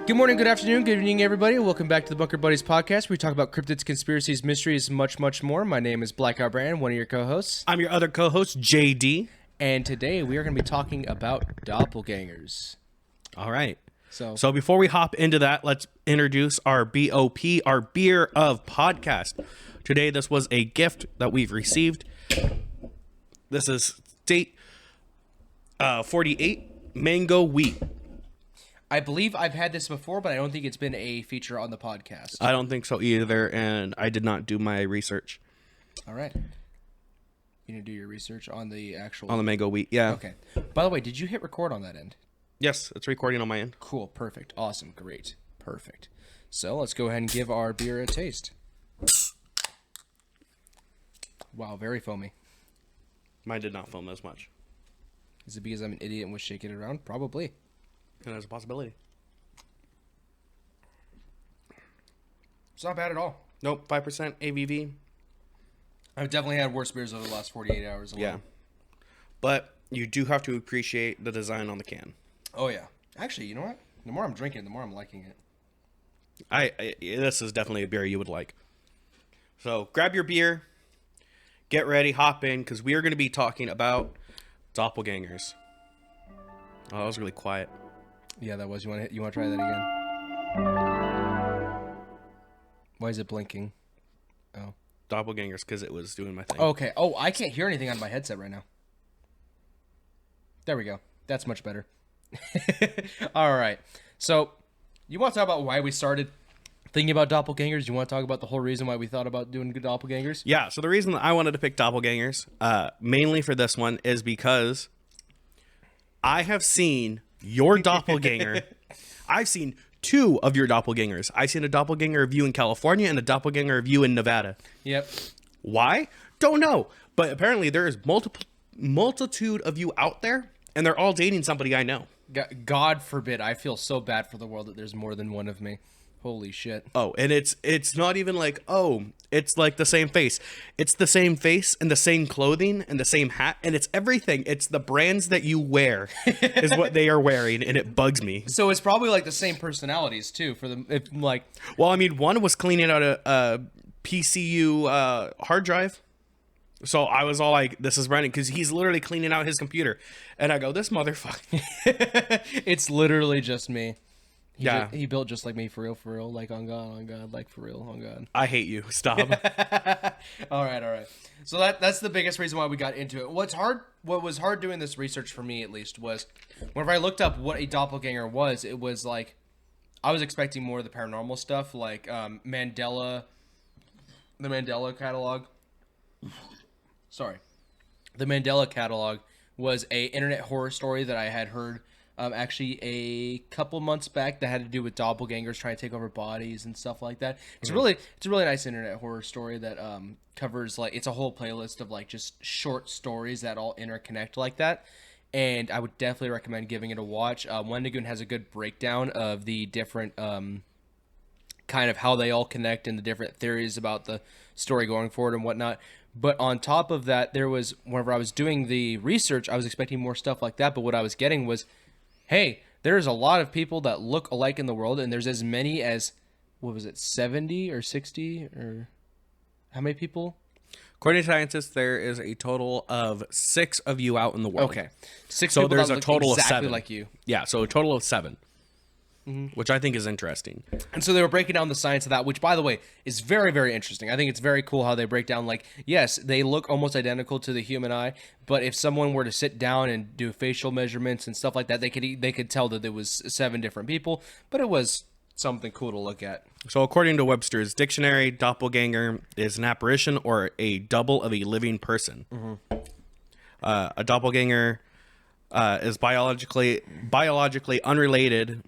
Good morning, good afternoon, good evening, everybody. Welcome back to the Bunker Buddies podcast, where we talk about cryptids, conspiracies, mysteries, much, much more. My name is Blackout Brannon, one of your co-hosts. I'm your other co-host, JD. And today we are going to be talking about doppelgangers. All right. So before we hop into that, let's introduce our BOP, our Beer of Podcast. Today, this was a gift that we've received. This is State 48 Mango Wheat. I believe I've had this before, but I don't think it's been a feature on the podcast. I don't think so either, and I did not do my research. All right. You need to do your research on the actual... On the Mango Wheat, yeah. Okay. By the way, did you hit record on that end? Yes, it's recording on my end. Cool. Perfect. Awesome. Great. Perfect. So let's go ahead and give our beer a taste. Wow, very foamy. Mine did not foam as much. Is it because I'm an idiot and was shaking it around? Probably. And there's a possibility. It's not bad at all. Nope, 5% ABV. I've definitely had worse beers over the last 48 hours alone. Yeah. But you do have to appreciate the design on the can. Oh, yeah. Actually, you know what? The more I'm drinking, the more I'm liking it. This is definitely a beer you would like. So grab your beer, get ready, hop in, because we are going to be talking about doppelgangers. Oh, that was really quiet. Yeah, that was. You want to try that again? Why is it blinking? Oh. Doppelgangers, because it was doing my thing. Okay. Oh, I can't hear anything on my headset right now. There we go. That's much better. All right. So, you want to talk about why we started thinking about doppelgangers? You want to talk about the whole reason why we thought about doing good doppelgangers? Yeah, so the reason that I wanted to pick doppelgangers, mainly for this one, is because I have seen your doppelganger. I've seen two of your doppelgangers. I've seen a doppelganger of you in California and a doppelganger of you in Nevada. Yep. Why? Don't know. But apparently there is multitude of you out there, and they're all dating somebody I know. God forbid. I feel so bad for the world that there's more than one of me. Holy shit. Oh, and it's not even like, oh, it's like the same face. It's the same face and the same clothing and the same hat, and it's everything. It's the brands that you wear is what they are wearing, and it bugs me. So it's probably like the same personalities too for them. Well, I mean, one was cleaning out a PCU hard drive. So I was all like, this is Brandon, because he's literally cleaning out his computer. And I go, this motherfucker. It's literally just me. He built just like me, for real, like on God, like for real, on God. I hate you. Stop. All right. So that's the biggest reason why we got into it. What was hard doing this research for me, at least, was whenever I looked up what a doppelganger was, it was like, I was expecting more of the paranormal stuff, like the Mandela catalog. Sorry. The Mandela catalog was a internet horror story that I had heard actually a couple months back that had to do with doppelgangers trying to take over bodies and stuff like that. It's a really nice internet horror story that covers, like, it's a whole playlist of like just short stories that all interconnect like that. And I would definitely recommend giving it a watch. Wendigoon has a good breakdown of the different kind of how they all connect and the different theories about the story going forward and whatnot. But on top of that, there was, whenever I was doing the research, I was expecting more stuff like that. But what I was getting was, hey, there's a lot of people that look alike in the world, and there's as many as, 70 or 60 or how many people? According to scientists, there is a total of 6 of you out in the world. Okay, 6 so people there's that a look total exactly of 7. like you. Yeah, so a total of 7. Which I think is interesting. And so they were breaking down the science of that, which, by the way, is very, very interesting. I think it's very cool how they break down, like, yes, they look almost identical to the human eye, but if someone were to sit down and do facial measurements and stuff like that, they could tell that there was 7 different people, but it was something cool to look at. So according to Webster's dictionary, doppelganger is an apparition or a double of a living person. A doppelganger is biologically unrelated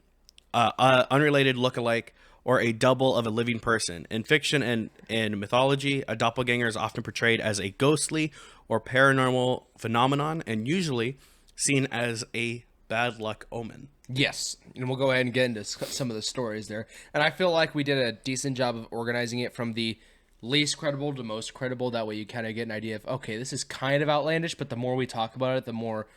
lookalike, or a double of a living person. In fiction and in mythology, a doppelganger is often portrayed as a ghostly or paranormal phenomenon, and usually seen as a bad luck omen. Yes, and we'll go ahead and get into some of the stories there. And I feel like we did a decent job of organizing it from the least credible to most credible. That way you kind of get an idea of, okay, this is kind of outlandish, but the more we talk about it, the more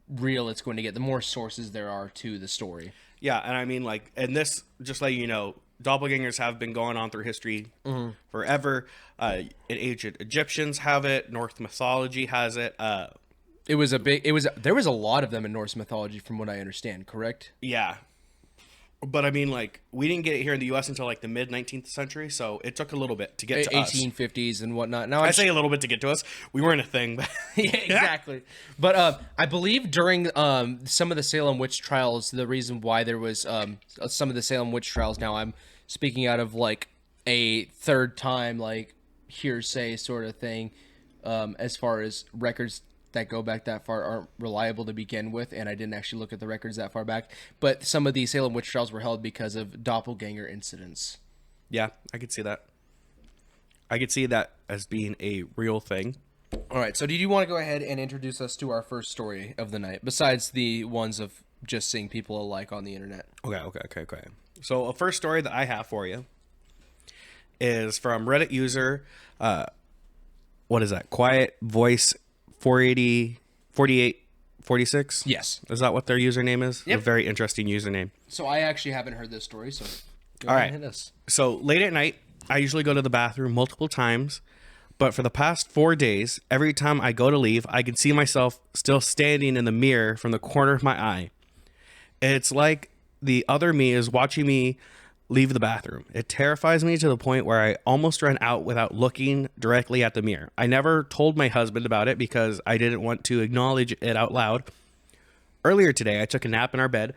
real it's going to get, the more sources there are to the story. Yeah, and I mean, like, and this, just like, you know, doppelgangers have been going on through history forever. Ancient Egyptians have it. Norse mythology has it. There was a lot of them in Norse mythology, from what I understand. Correct? Yeah. But I mean, like, we didn't get it here in the U.S. until like the mid 19th century, so it took a little bit to get to us. 1850s and whatnot. Now I say a little bit to get to us. We weren't a thing, but yeah, exactly. But I believe during some of the Salem witch trials, the reason why there was some of the Salem witch trials. Now I'm speaking out of like a third time like hearsay sort of thing, as far as records that go back that far aren't reliable to begin with, and I didn't actually look at the records that far back. But some of the Salem witch trials were held because of doppelganger incidents. yeah, I could see that. I could see that as being a real thing. All right, so did you want to go ahead and introduce us to our first story of the night, besides the ones of just seeing people alike on the internet? Okay. So a first story that I have for you is from Reddit user, what is that? Quiet Voice 480, 48, 46? Yes. Is that what their username is? Yep. A very interesting username. So I actually haven't heard this story, so go All ahead right. and hit us. So late at night, I usually go to the bathroom multiple times, but for the past 4 days, every time I go to leave, I can see myself still standing in the mirror from the corner of my eye. It's like the other me is watching me leave the bathroom. It terrifies me to the point where I almost ran out without looking directly at the mirror. I never told my husband about it because I didn't want to acknowledge it out loud. Earlier today, I took a nap in our bed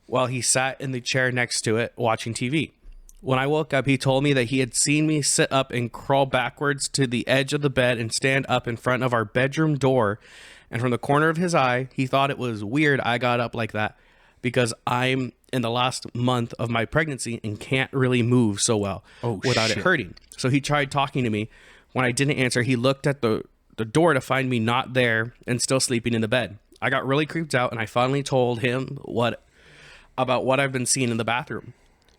while he sat in the chair next to it watching TV. When I woke up, he told me that he had seen me sit up and crawl backwards to the edge of the bed and stand up in front of our bedroom door. And from the corner of his eye, he thought it was weird I got up like that because I'm in the last month of my pregnancy and can't really move so well without it hurting. So he tried talking to me. When I didn't answer, he looked at the door to find me not there and still sleeping in the bed. I got really creeped out, and I finally told him about what I've been seeing in the bathroom.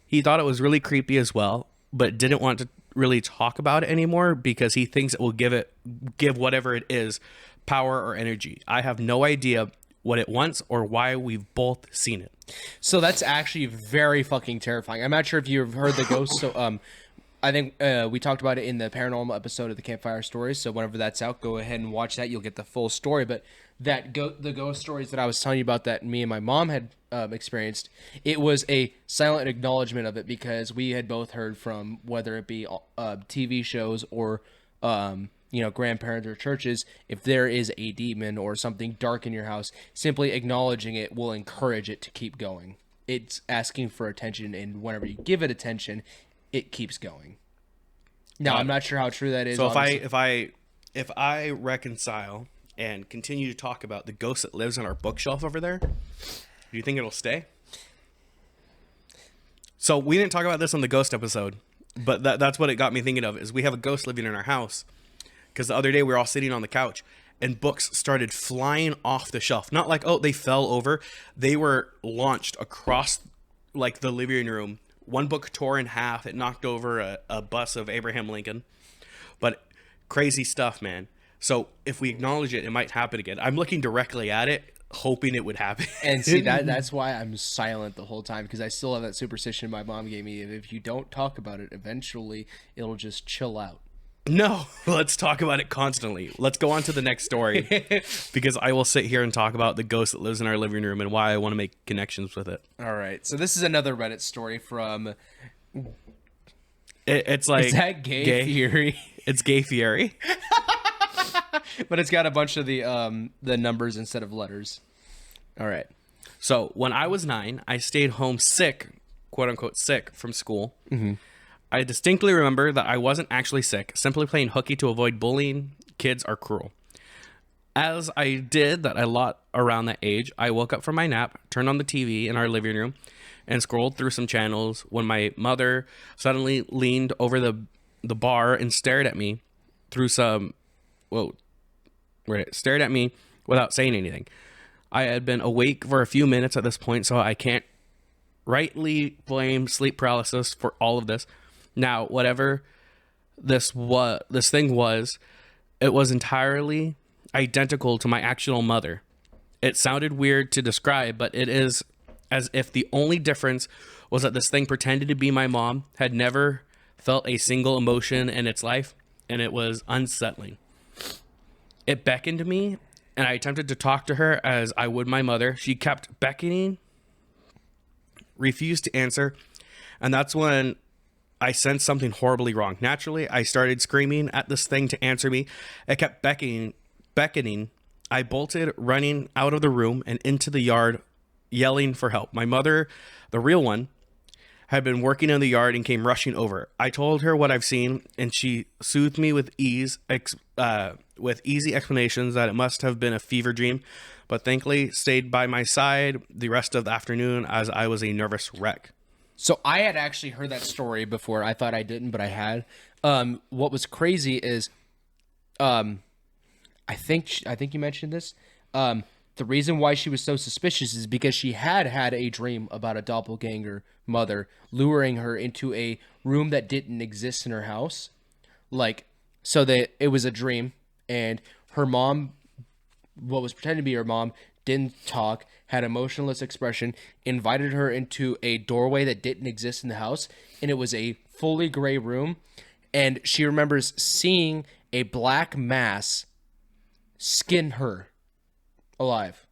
He thought it was really creepy as well, but didn't want to really talk about it anymore because he thinks it will give whatever it is power or energy. I have no idea what it wants or why we've both seen it. So that's actually very fucking terrifying. I'm not sure if you've heard the ghost. So I think we talked about it in the paranormal episode of the Campfire Stories. So whenever that's out, go ahead and watch that. You'll get the full story. But the ghost stories that I was telling you about that me and my mom had experienced, it was a silent acknowledgement of it because we had both heard from, whether it be TV shows or grandparents or churches, if there is a demon or something dark in your house, simply acknowledging it will encourage it to keep going. It's asking for attention, and whenever you give it attention, it keeps going. Now, I'm not sure how true that is. So if I reconcile and continue to talk about the ghost that lives on our bookshelf over there, do you think it'll stay? So we didn't talk about this on the ghost episode, but that's what it got me thinking of, is we have a ghost living in our house. Because the other day we were all sitting on the couch and books started flying off the shelf. Not like, oh, they fell over. They were launched across like the living room. One book tore in half. It knocked over a bus of Abraham Lincoln. But crazy stuff, man. So if we acknowledge it, it might happen again. I'm looking directly at it, hoping it would happen. And see, that's why I'm silent the whole time, because I still have that superstition my mom gave me. If you don't talk about it, eventually it'll just chill out. No, let's talk about it constantly. Let's go on to the next story because I will sit here and talk about the ghost that lives in our living room and why I want to make connections with it. All right. So this is another Reddit story from... It's like... Is that Gay Fury? It's Gay Fury. But it's got a bunch of the numbers instead of letters. All right. So when I was 9, I stayed home sick, quote unquote sick, from school. Mm-hmm. I distinctly remember that I wasn't actually sick, simply playing hooky to avoid bullying. Kids are cruel. As I did that a lot around that age, I woke up from my nap, turned on the TV in our living room, and scrolled through some channels when my mother suddenly leaned over the bar and stared at me stared at me without saying anything. I had been awake for a few minutes at this point, so I can't rightly blame sleep paralysis for all of this. Now, whatever this thing was, it was entirely identical to my actual mother. It sounded weird to describe, but it is as if the only difference was that this thing pretended to be my mom, had never felt a single emotion in its life, and it was unsettling. It beckoned to me, and I attempted to talk to her as I would my mother. She kept beckoning, refused to answer, and that's when I sensed something horribly wrong. Naturally, I started screaming at this thing to answer me. It kept beckoning. I bolted, running out of the room and into the yard, yelling for help. My mother, the real one, had been working in the yard and came rushing over. I told her what I've seen, and she soothed me with easy explanations that it must have been a fever dream, but thankfully stayed by my side the rest of the afternoon as I was a nervous wreck. So I had actually heard that story before. I thought I didn't, but I had. What was crazy is, I think you mentioned this. The reason why she was so suspicious is because she had a dream about a doppelganger mother luring her into a room that didn't exist in her house. Like, so that it was a dream, and her mom, what was pretending to be her mom, didn't talk, had a motionless expression, invited her into a doorway that didn't exist in the house, and it was a fully gray room, and she remembers seeing a black mass skin her alive.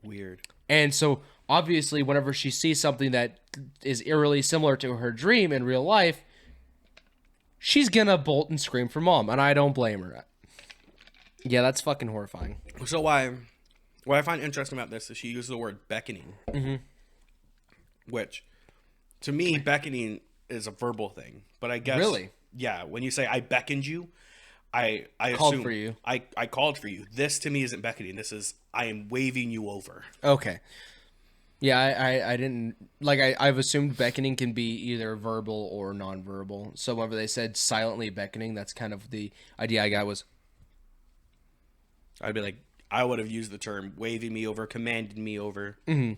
Weird. And so obviously whenever she sees something that is eerily similar to her dream in real life, she's gonna bolt and scream for mom, and I don't blame her. Yeah, that's fucking horrifying. So what I find interesting about this is she uses the word beckoning, which to me, beckoning is a verbal thing. But I guess Really? Yeah, when you say I beckoned you, I Called assume for you. I called for you. This to me isn't beckoning. This is I am waving you over. Okay. Yeah, I didn't like. I've assumed beckoning can be either verbal or nonverbal. So whenever they said silently beckoning, that's kind of the idea I got was. I'd be like, I would have used the term waving me over, commanding me over. Mm-hmm.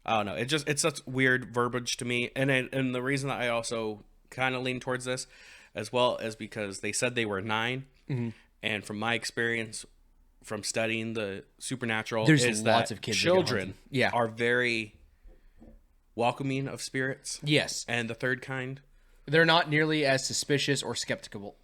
I don't know. It's such weird verbiage to me, and the reason that I also kind of lean towards this, as well, as because they said they were 9, and from my experience, from studying the supernatural, There's is lots that of kids that get children haunted. Yeah. are very welcoming of spirits. Yes, And the third kind, they're not nearly as suspicious or skeptical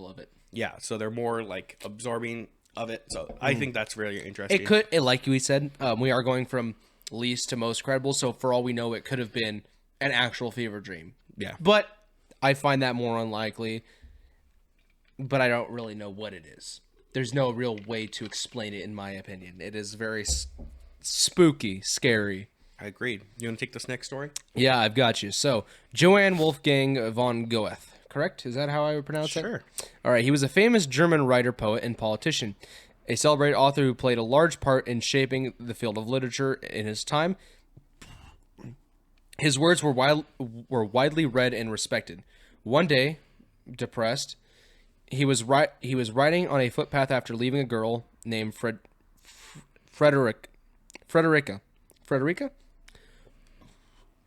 of it. yeah, so they're more like absorbing of it. So I think that's really interesting. It could, like we said, we are going from least to most credible. So for all we know, it could have been an actual fever dream. Yeah. But I find that more unlikely. But I don't really know what it is. There's no real way to explain it, in my opinion. It is very spooky, scary. I agreed. You want to take this next story? Yeah, I've got you. So, Johann Wolfgang von Goethe, correct? Is that how I would pronounce it? Sure. All right. He was a famous German writer, poet, and politician, a celebrated author who played a large part in shaping the field of literature in his time. His words were widely read and respected. One day, depressed, he was riding on a footpath after leaving a girl named Frederica.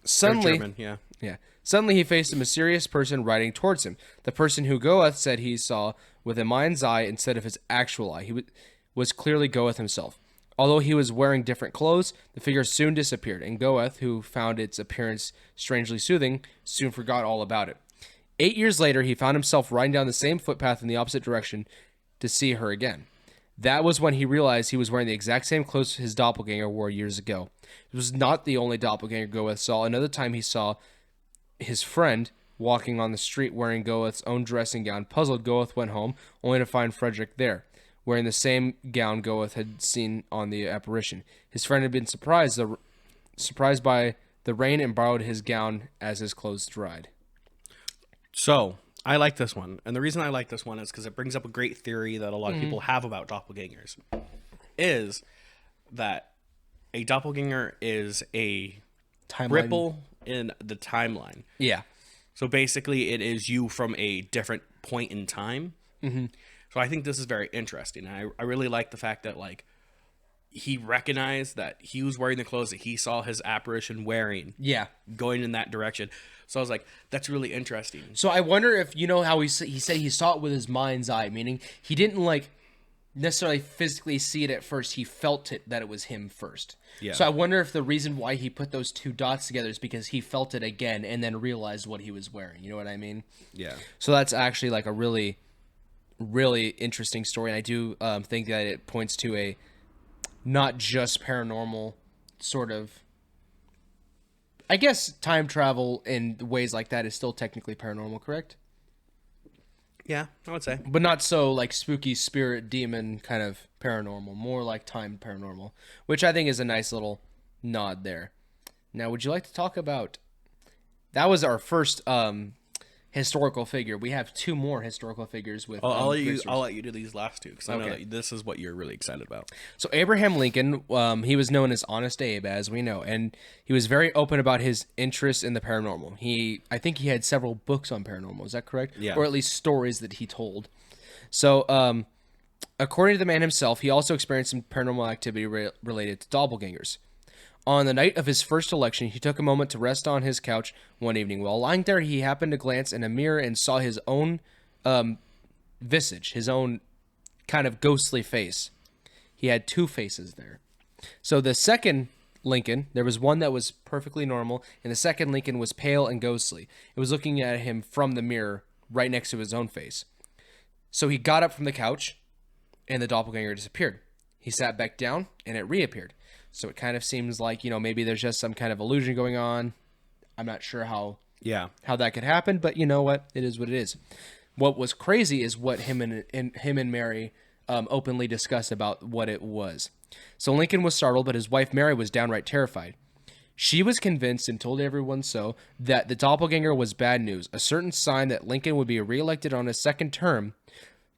Suddenly, German, yeah. yeah. Suddenly, he faced a mysterious person riding towards him. The person who Goethe said he saw with a mind's eye instead of his actual eye. He was clearly Goethe himself. Although he was wearing different clothes, the figure soon disappeared, and Goethe, who found its appearance strangely soothing, soon forgot all about it. 8 years later, he found himself riding down the same footpath in the opposite direction to see her again. That was when he realized he was wearing the exact same clothes his doppelganger wore years ago. It was not the only doppelganger Goethe saw. Another time he saw his friend walking on the street wearing Goethe's own dressing gown. Puzzled, Goethe went home, only to find Frederick there, wearing the same gown Goethe had seen on the apparition. His friend had been surprised by the rain and borrowed his gown as his clothes dried. So, I like this one. And the reason I like this one is because it brings up a great theory that a lot of people have about doppelgangers. Is that a doppelganger is a Timeline. ripple in the timeline. Yeah. So basically, it is you from a different point in time. Mm-hmm. So I think this is very interesting. I really like the fact that, like, he recognized that he was wearing the clothes that he saw his apparition wearing. Yeah. Going in that direction. So I was like, that's really interesting. So I wonder if, you know how he said he saw it with his mind's eye, meaning he didn't, like, necessarily physically see it at first. He felt it, that it was him first. Yeah. So I wonder if the reason why he put those two dots together is because he felt it again and then realized what he was wearing. You know what I mean? Yeah. So that's actually like a really, really interesting story. And I do think that it points to a not just paranormal sort of, I guess time travel in ways like that is still technically paranormal, correct? Yeah, I would say. But not so like spooky spirit demon kind of paranormal, more like time paranormal, which I think is a nice little nod there. Now, would you like to talk about, that was our first historical figure. We have two more historical figures with I'll Greek let you do these last two because I know Okay. that this is what you're really excited about. So Abraham Lincoln, he was known as Honest Abe, as we know, and he was very open about his interest in the paranormal. I think he had several books on paranormal. Is that correct? Yeah. Or at least stories that he told. So, according to the man himself, he also experienced some paranormal activity related to doppelgangers. On the night of his first election, he took a moment to rest on his couch one evening. While lying there, he happened to glance in a mirror and saw his own visage, his own kind of ghostly face. He had two faces there. So the second Lincoln, there was one that was perfectly normal, and the second Lincoln was pale and ghostly. It was looking at him from the mirror right next to his own face. So he got up from the couch, and the doppelganger disappeared. He sat back down, and it reappeared. So it kind of seems like, maybe there's just some kind of illusion going on. I'm not sure how that could happen, but you know what? It is what it is. What was crazy is what him and Mary openly discussed about what it was. So Lincoln was startled, but his wife Mary was downright terrified. She was convinced and told everyone so that the doppelganger was bad news, a certain sign that Lincoln would be reelected on his second term,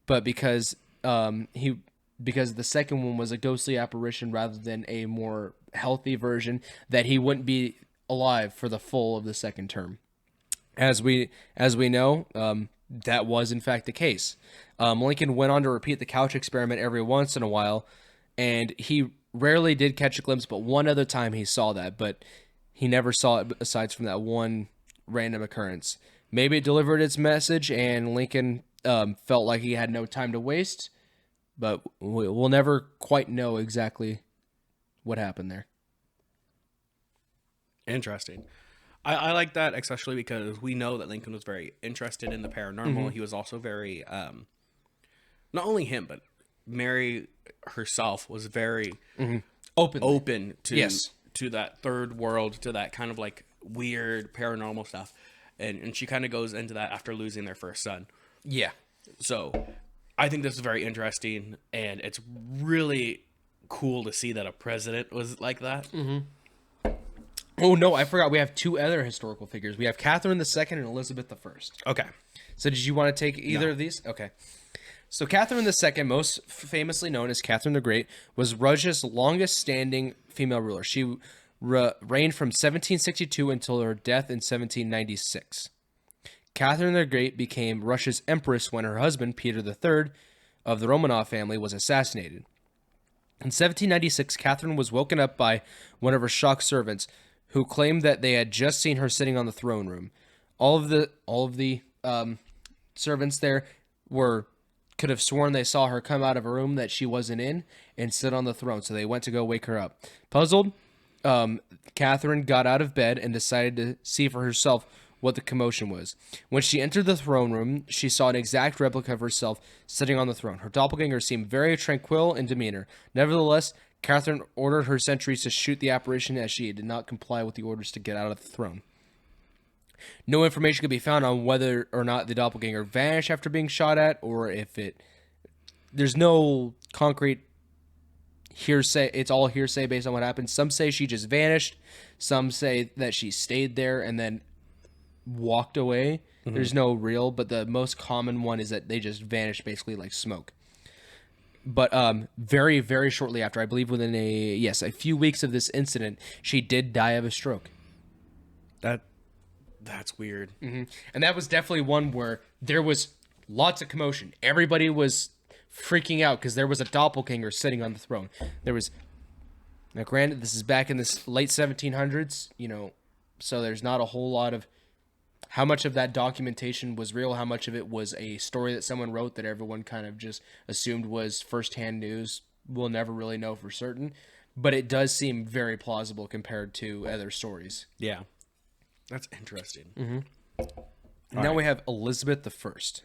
but because the second one was a ghostly apparition rather than a more healthy version, that he wouldn't be alive for the full of the second term. As we know, that was in fact the case. Lincoln went on to repeat the couch experiment every once in a while, and he rarely did catch a glimpse, but one other time he saw that, but he never saw it aside from that one random occurrence. Maybe it delivered its message, and Lincoln felt like he had no time to waste, but we'll never quite know exactly what happened there. Interesting. I like that, especially because we know that Lincoln was very interested in the paranormal. Mm-hmm. He was also very, not only him, but Mary herself was very open to that third world, to that kind of like weird paranormal stuff. And she kind of goes into that after losing their first son. Yeah. So I think this is very interesting, and it's really cool to see that a president was like that. Mm-hmm. Oh, no, I forgot. We have two other historical figures. We have Catherine II and Elizabeth I. Okay. So did you want to take either of these? Okay. So Catherine II, most famously known as Catherine the Great, was Russia's longest-standing female ruler. She reigned from 1762 until her death in 1796. Catherine the Great became Russia's empress when her husband, Peter III, of the Romanov family, was assassinated. In 1796, Catherine was woken up by one of her shocked servants, who claimed that they had just seen her sitting on the throne room. All of the servants there could have sworn they saw her come out of a room that she wasn't in and sit on the throne, so they went to go wake her up. Puzzled, Catherine got out of bed and decided to see for herself what the commotion was. When she entered the throne room, she saw an exact replica of herself sitting on the throne. Her doppelganger seemed very tranquil in demeanor. Nevertheless, Catherine ordered her sentries to shoot the apparition, as she did not comply with the orders to get out of the throne. No information could be found on whether or not the doppelganger vanished after being shot at, or if there's no concrete hearsay. It's all hearsay based on what happened. Some say she just vanished. Some say that she stayed there and then walked away. Mm-hmm. There's no real, but the most common one is that they just vanished basically like smoke. But very, very shortly after, I believe within a few weeks of this incident, she did die of a stroke. That's weird. Mm-hmm. And that was definitely one where there was lots of commotion. Everybody was freaking out because there was a doppelganger sitting on the throne. There was, now granted, this is back in the late 1700s, so there's not a whole lot of how much of that documentation was real, how much of it was a story that someone wrote that everyone kind of just assumed was firsthand news, we'll never really know for certain. But it does seem very plausible compared to other stories. Yeah. That's interesting. Now right. We have Elizabeth the First.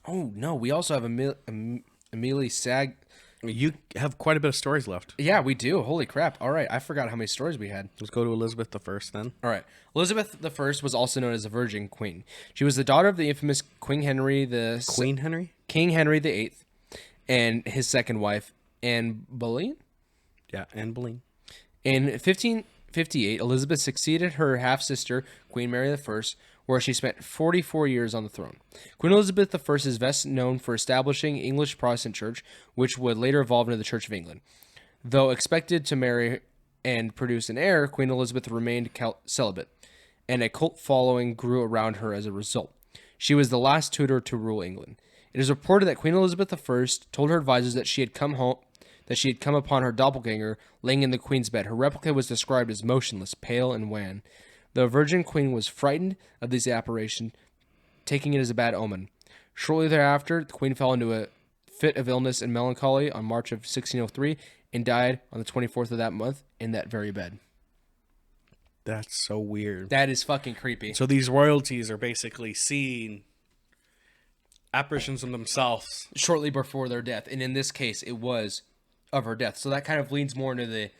Oh, no, we also have Amelie Sag... You have quite a bit of stories left. Yeah, we do. Holy crap. All right, I forgot how many stories we had. Let's go to Elizabeth the First then. All right. Elizabeth the First was also known as the Virgin Queen. She was the daughter of the infamous King Henry King Henry VIII and his second wife, Anne Boleyn? Yeah, Anne Boleyn. In 1558, Elizabeth succeeded her half-sister, Queen Mary I, where she spent 44 years on the throne. Queen Elizabeth I is best known for establishing English Protestant Church, which would later evolve into the Church of England. Though expected to marry and produce an heir, Queen Elizabeth remained celibate, and a cult following grew around her as a result. She was the last Tudor to rule England. It is reported that Queen Elizabeth I told her advisors that she had come upon her doppelganger laying in the Queen's bed. Her replica was described as motionless, pale, and wan. The Virgin Queen was frightened of this apparition, taking it as a bad omen. Shortly thereafter, the Queen fell into a fit of illness and melancholy on March of 1603 and died on the 24th of that month in that very bed. That's so weird. That is fucking creepy. So these royalties are basically seeing apparitions of themselves shortly before their death. And in this case, it was of her death. So that kind of leans more into the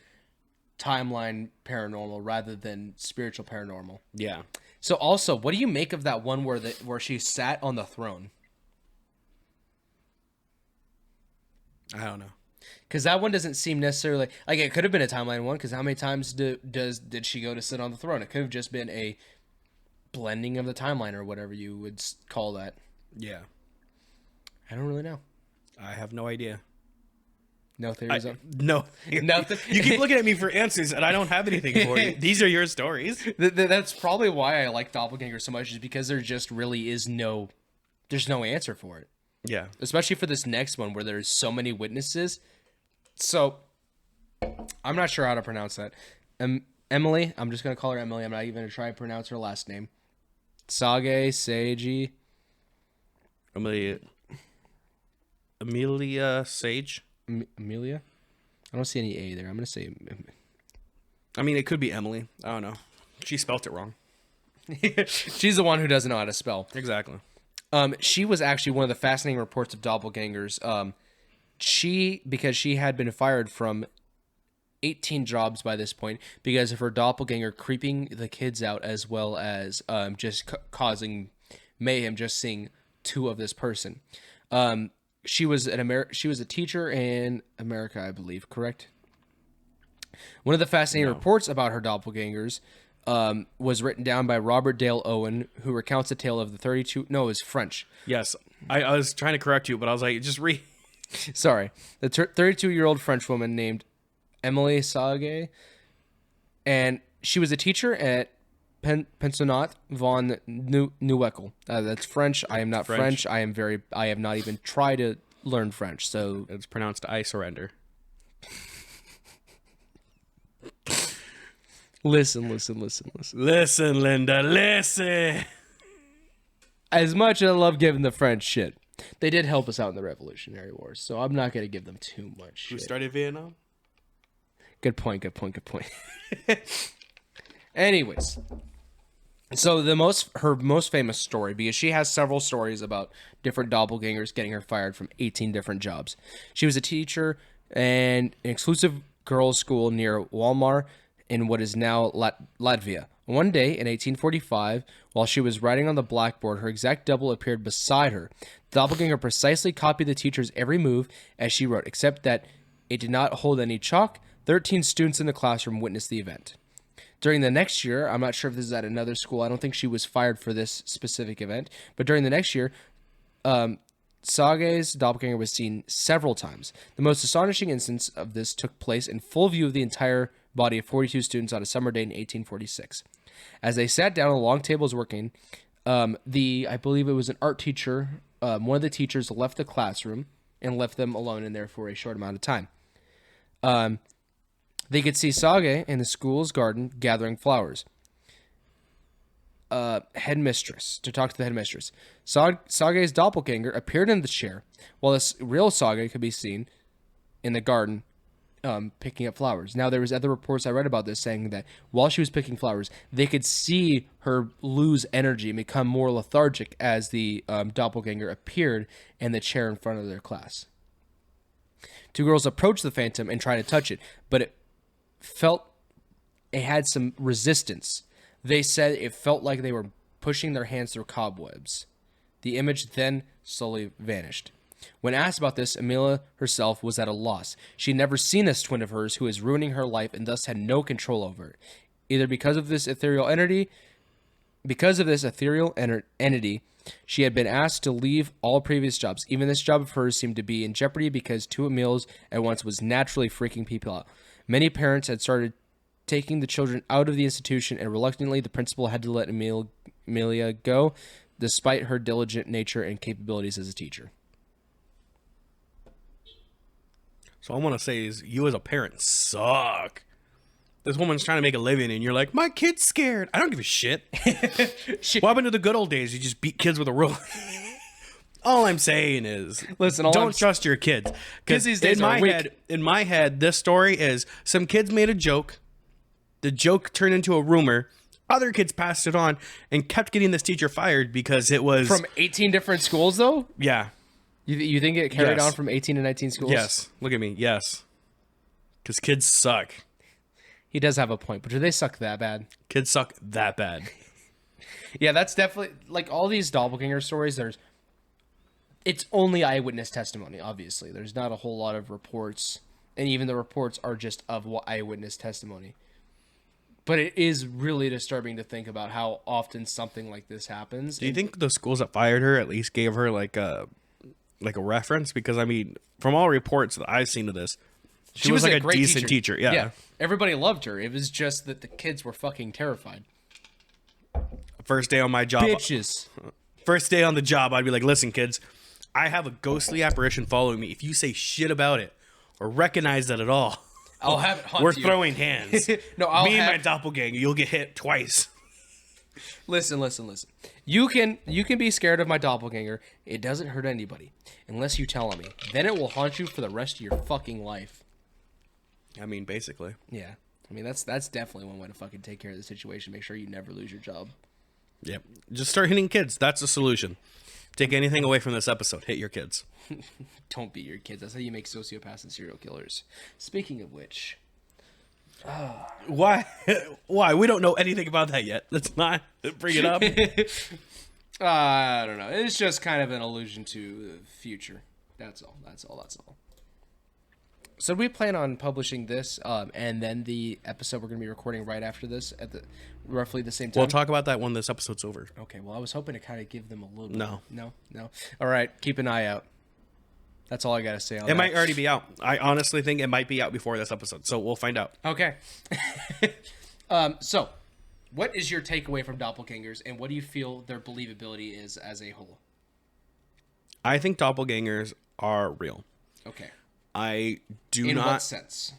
timeline paranormal rather than spiritual paranormal. Yeah. So also, what do you make of that one where she sat on the throne? I don't know. Because that one doesn't seem necessarily like it could have been a timeline one. Because how many times did she go to sit on the throne? It could have just been a blending of the timeline or whatever you would call that. Yeah. I don't really know. I have no idea. No theories? No. Nothing? You keep looking at me for answers, and I don't have anything for you. These are your stories. That's probably why I like Doppelganger so much, is because there just really is there's no answer for it. Yeah. Especially for this next one where there's so many witnesses. So, I'm not sure how to pronounce that. Emily, I'm just going to call her Emily. I'm not even going to try and pronounce her last name. Seiji. Amelia Sage. Amelia? I don't see any A there. I'm going to say... I mean, it could be Emily. I don't know. She spelt it wrong. She's the one who doesn't know how to spell. Exactly. She was actually one of the fascinating reports of doppelgangers. Because she had been fired from 18 jobs by this point because of her doppelganger creeping the kids out, as well as just causing mayhem just seeing two of this person. She was a teacher in America, I believe, correct? One of the fascinating reports about her doppelgangers was written down by Robert Dale Owen, who recounts the tale of the 32... No, it was French. Yes. I was trying to correct you, but I was like, just read... Sorry. The 32-year-old French woman named Emily Sage, and she was a teacher at Pensionnat von Neuweckel. That's French. I am not French. I have not even tried to learn French, so... It's pronounced I surrender. Listen. Listen, Linda, listen. As much as I love giving the French shit, they did help us out in the Revolutionary Wars, so I'm not going to give them too much shit. Who started Vietnam? Good point. Anyways, so her most famous story, because she has several stories about different doppelgangers getting her fired from 18 different jobs. She was a teacher in an exclusive girls' school near Walmar in what is now Latvia. One day in 1845, while she was writing on the blackboard, her exact double appeared beside her. The doppelganger precisely copied the teacher's every move as she wrote, except that it did not hold any chalk. 13 students in the classroom witnessed the event. During the next year, I'm not sure if this is at another school. I don't think she was fired for this specific event. But during the next year, Sage's doppelganger was seen several times. The most astonishing instance of this took place in full view of the entire body of 42 students on a summer day in 1846. As they sat down on long tables working, I believe it was an art teacher, one of the teachers left the classroom and left them alone in there for a short amount of time. They could see Sage in the school's garden gathering flowers. headmistress to talk to the headmistress. Sage's doppelganger appeared in the chair, while this real Sage could be seen in the garden picking up flowers. Now, there was other reports I read about this saying that while she was picking flowers, they could see her lose energy and become more lethargic as the doppelganger appeared in the chair in front of their class. Two girls approached the phantom and tried to touch it, but it had some resistance. They said it felt like they were pushing their hands through cobwebs. The image then slowly vanished. When asked about this, Amelia herself was at a loss. She had never seen this twin of hers who was ruining her life and thus had no control over it. Either because of this ethereal entity, she had been asked to leave all previous jobs. Even this job of hers seemed to be in jeopardy because two meals at once was naturally freaking people out. Many parents had started taking the children out of the institution, and reluctantly the principal had to let Amelia go, despite her diligent nature and capabilities as a teacher. So all I want to say is you as a parent suck. This woman's trying to make a living and you're like, my kid's scared. I don't give a shit. What happened to the good old days? You just beat kids with a ruler. All I'm saying is, listen, don't trust your kids. Because these days in my head, this story is some kids made a joke. The joke turned into a rumor. Other kids passed it on and kept getting this teacher fired because it was... From 18 different schools, though? Yeah. You think it carried on from 18 to 19 schools? Yes. Look at me. Yes. Because kids suck. He does have a point, but do they suck that bad? Kids suck that bad. Yeah, that's definitely... Like, all these doppelganger stories, it's only eyewitness testimony, obviously. There's not a whole lot of reports, and even the reports are just of eyewitness testimony. But it is really disturbing to think about how often something like this happens. Do you think the schools that fired her at least gave her like a reference? Because I mean, from all reports that I've seen of this, she was like a great decent teacher. Yeah. Everybody loved her. It was just that the kids were fucking terrified. First day on my job. Bitches. First day on the job, I'd be like, listen, kids, I have a ghostly apparition following me. If you say shit about it or recognize that at all, I'll have it hunt we're you. throwing hands. No, me and my doppelganger, you'll get hit twice. Listen. You can be scared of my doppelganger. It doesn't hurt anybody unless you tell me. Then it will haunt you for the rest of your fucking life. I mean, basically. Yeah. I mean, that's definitely one way to fucking take care of the situation. Make sure you never lose your job. Yep. Just start hitting kids. That's the solution. Take anything away from this episode. Hit your kids. Don't beat your kids. That's how you make sociopaths and serial killers. Speaking of which... Why? Why? We don't know anything about that yet. Let's not bring it up. I don't know. It's just kind of an allusion to the future. That's all. So we plan on publishing this, and then the episode we're going to be recording right after this at roughly the same time. We'll talk about that when this episode's over. Okay. Well, I was hoping to kind of give them a little. No. All right. Keep an eye out. That's all I got to say on that. It might already be out. I honestly think it might be out before this episode, so we'll find out. Okay. So, what is your takeaway from doppelgangers, and what do you feel their believability is as a whole? I think doppelgangers are real. Okay. I do In not. In what sense?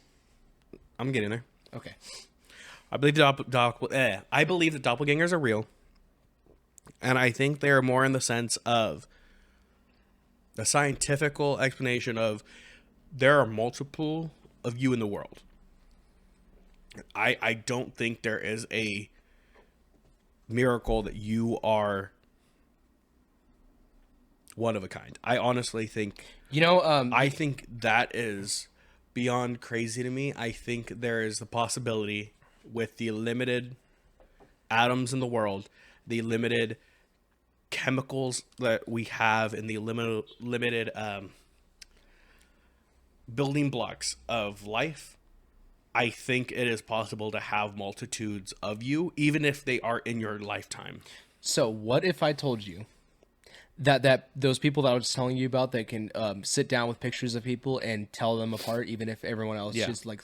I'm getting there. Okay. I believe I believe that doppelgangers are real, and I think they are more in the sense of a scientific explanation of there are multiple of you in the world. I don't think there is a miracle that you are one of a kind. I honestly think, I think that is beyond crazy to me. I think there is the possibility with the limited atoms in the world, the limited chemicals that we have, in the limited building blocks of life, I think it is possible to have multitudes of you, even if they are in your lifetime. So what if I told you that those people that I was telling you about that can sit down with pictures of people and tell them apart, even if everyone else just like,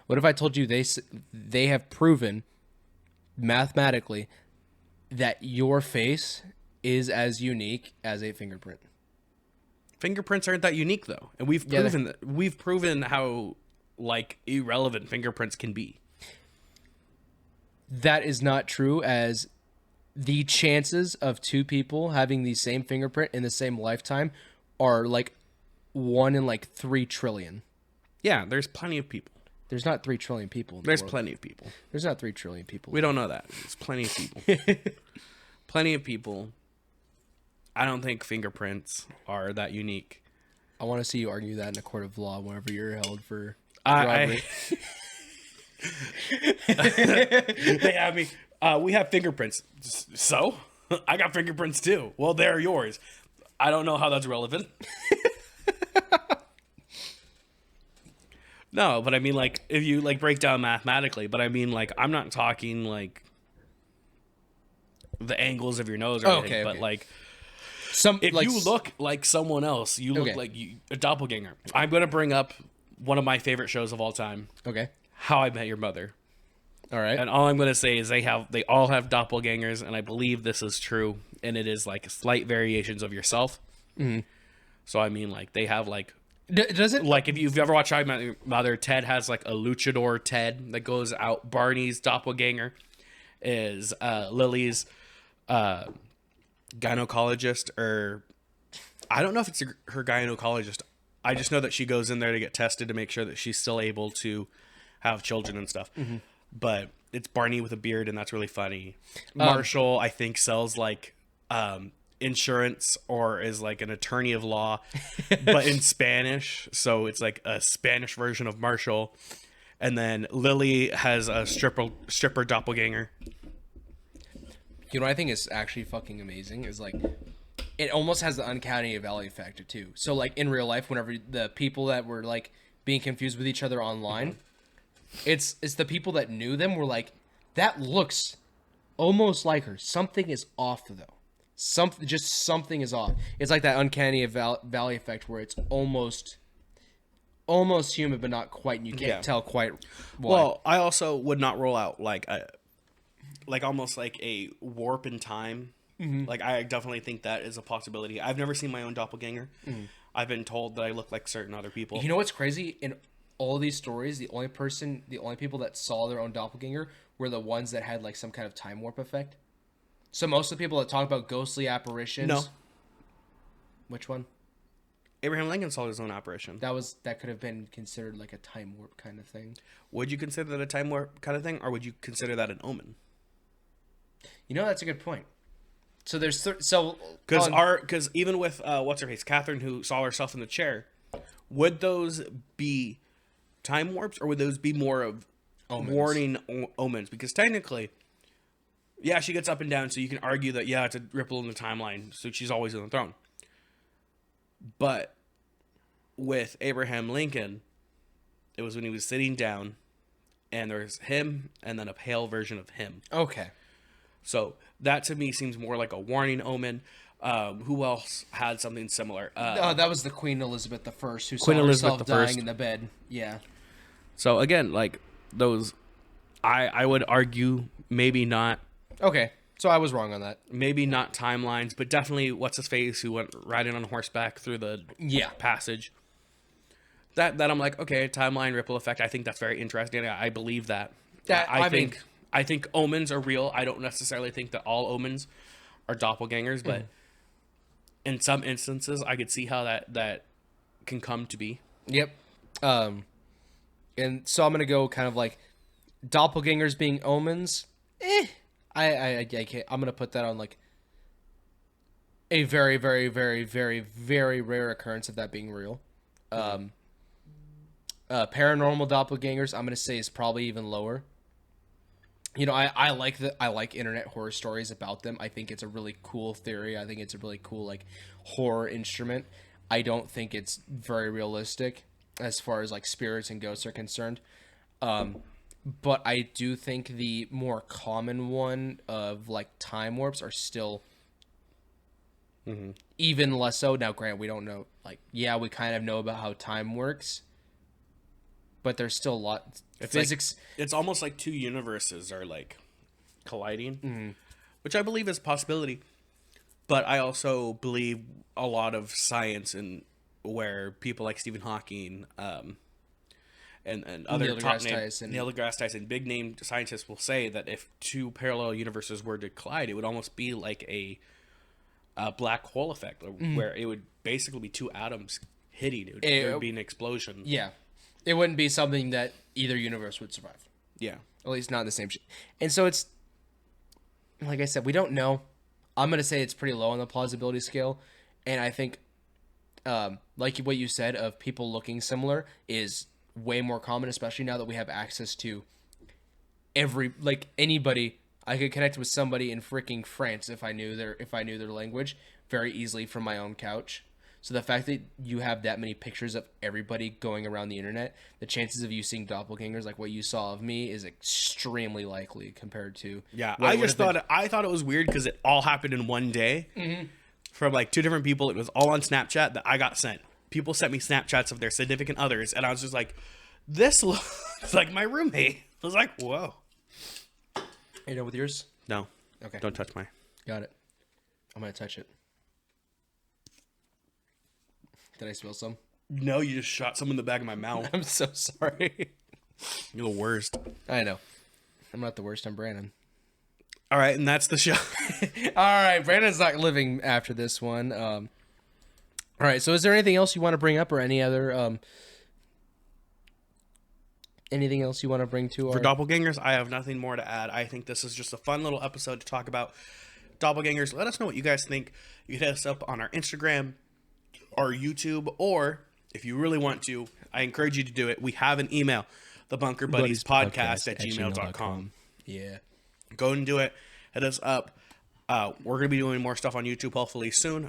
what if I told you they have proven mathematically that your face is as unique as a fingerprint? Fingerprints aren't that unique though, and we've proven how like irrelevant fingerprints can be. That is not true, as the chances of two people having the same fingerprint in the same lifetime are like 1 in like 3 trillion. Yeah, there's plenty of people. There's not 3 trillion people in the There's world. plenty of people. There's not 3 trillion people. We don't know that. There's plenty of people. Plenty of people. I don't think fingerprints are that unique. I want to see you argue that in a court of law whenever you're held for robbery. robbery. They have me. We have fingerprints. So? I got fingerprints too. Well, they're yours. I don't know how that's relevant. No, but I mean, like, if you, like, break down mathematically, but I mean, like, I'm not talking, like, the angles of your nose or anything, but, like, if like, you look like someone else, you look like a doppelganger. I'm going to bring up one of my favorite shows of all time. Okay. How I Met Your Mother. All right. And all I'm going to say is they all have doppelgangers, and I believe this is true, and it is, like, slight variations of yourself. Mm-hmm. So, I mean, like, they have, like, does it like if you've ever watched How I Met Your Mother, Ted has like a luchador Ted that goes out. Barney's doppelganger is Lily's gynecologist, or I don't know if it's her gynecologist. I just know that she goes in there to get tested to make sure that she's still able to have children and stuff. Mm-hmm. But it's Barney with a beard, and that's really funny. Marshall, I think, sells like insurance or is like an attorney of law, but in Spanish. So it's like a Spanish version of Marshall. And then Lily has a stripper doppelganger. You know what I think is actually fucking amazing is like it almost has the uncanny valley factor too. So like in real life, whenever the people that were like being confused with each other online, it's the people that knew them were like, that looks almost like her. Something is off though. Something is off. It's like that uncanny valley effect where it's almost human but not quite, and you can't tell quite why. Well, I also would not rule out like almost like a warp in time. Mm-hmm. Like I definitely think that is a possibility. I've never seen my own doppelganger. Mm-hmm. I've been told that I look like certain other people. You know what's crazy? In all these stories, the only people that saw their own doppelganger were the ones that had like some kind of time warp effect. So most of the people that talk about ghostly apparitions... No. Which one? Abraham Lincoln saw his own apparition. That could have been considered like a time warp kind of thing. Would you consider that a time warp kind of thing, or would you consider that an omen? You know, that's a good point. So there's... Because even with, what's her face, Catherine, who saw herself in the chair, would those be time warps, or would those be more of warning omens? Because technically... Yeah, she gets up and down, so you can argue that, yeah, it's a ripple in the timeline, so she's always on the throne. But with Abraham Lincoln, it was when he was sitting down, and there's him, and then a pale version of him. Okay. So that, to me, seems more like a warning omen. Who else had something similar? That was the Queen Elizabeth I, who saw herself dying in the bed. Yeah. So, again, like, those... I would argue maybe not... Okay, so I was wrong on that. Maybe not timelines, but definitely what's-his-face who went riding on horseback through the passage. That I'm like, okay, timeline, ripple effect. I think that's very interesting. I believe that. I think omens are real. I don't necessarily think that all omens are doppelgangers, but in some instances, I could see how that can come to be. Yep. And so I'm going to go kind of like doppelgangers being omens. I can't. I'm gonna put that on like a very, very, very, very, very rare occurrence of that being real. Paranormal doppelgangers, I'm gonna say, is probably even lower. You know, I like internet horror stories about them. I think it's a really cool theory. I think it's a really cool like horror instrument. I don't think it's very realistic as far as like spirits and ghosts are concerned. But I do think the more common one of like time warps are still even less so. Now, granted, we don't know. Like, yeah, we kind of know about how time works, but there's still a lot. Physics. Like, it's almost like two universes are like colliding, which I believe is a possibility. But I also believe a lot of science and where people like Stephen Hawking and other Neil top deGrasse name Tyson. Neil deGrasse Tyson, big name scientists will say that if two parallel universes were to collide, it would almost be like a black hole effect, where it would basically be two atoms hitting. There would be an explosion. Yeah. It wouldn't be something that either universe would survive. Yeah. At least not in the same shit. And so it's, like I said, we don't know. I'm going to say it's pretty low on the plausibility scale. And I think, like what you said, of people looking similar is way more common, especially now that we have access to anybody. I could connect with somebody in freaking France if I knew their language very easily from my own couch. So the fact that you have that many pictures of everybody going around the internet, the chances of you seeing doppelgangers like what you saw of me is extremely likely compared to. Yeah, I thought it was weird because it all happened in one day from like two different people. It was all on Snapchat that I got sent. People sent me Snapchats of their significant others, and I was just like, "This looks like my roommate." I was like, "Whoa." You know with yours? No. Okay. Don't touch my. Got it. I'm gonna touch it. Did I spill some? No, you just shot some in the back of my mouth. I'm so sorry. You're the worst. I know. I'm not the worst. I'm Brandon. All right, and that's the show. All right, Brandon's not living after this one. All right, so is there anything else you want to bring up, or any other anything else you want to bring to For Doppelgangers, I have nothing more to add. I think this is just a fun little episode to talk about Doppelgangers. Let us know what you guys think. You can hit us up on our Instagram, our YouTube, or if you really want to, I encourage you to do it. We have an email, thebunkerbuddies@gmail.com. Yeah. Go and do it. Hit us up. We're going to be doing more stuff on YouTube hopefully soon,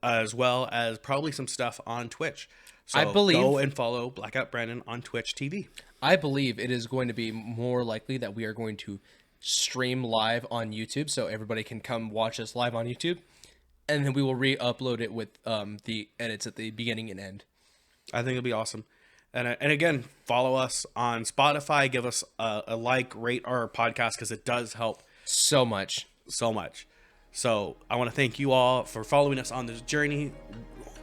as well as probably some stuff on Twitch. So I believe, go and follow Blackout Brannon on Twitch TV. I believe it is going to be more likely that we are going to stream live on YouTube, so everybody can come watch us live on YouTube. And then we will re-upload it with the edits at the beginning and end. I think it'll be awesome. And again, follow us on Spotify. Give us a like, rate our podcast, because it does help so much. So much. So I want to thank you all for following us on this journey.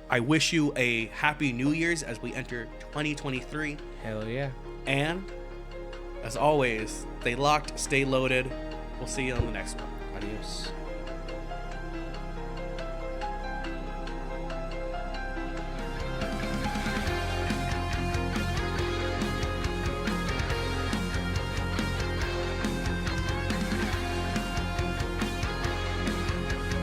I wish you a happy New Year's as we enter 2023. Hell yeah. And as always, stay locked, stay loaded. We'll see you on the next one. Adios.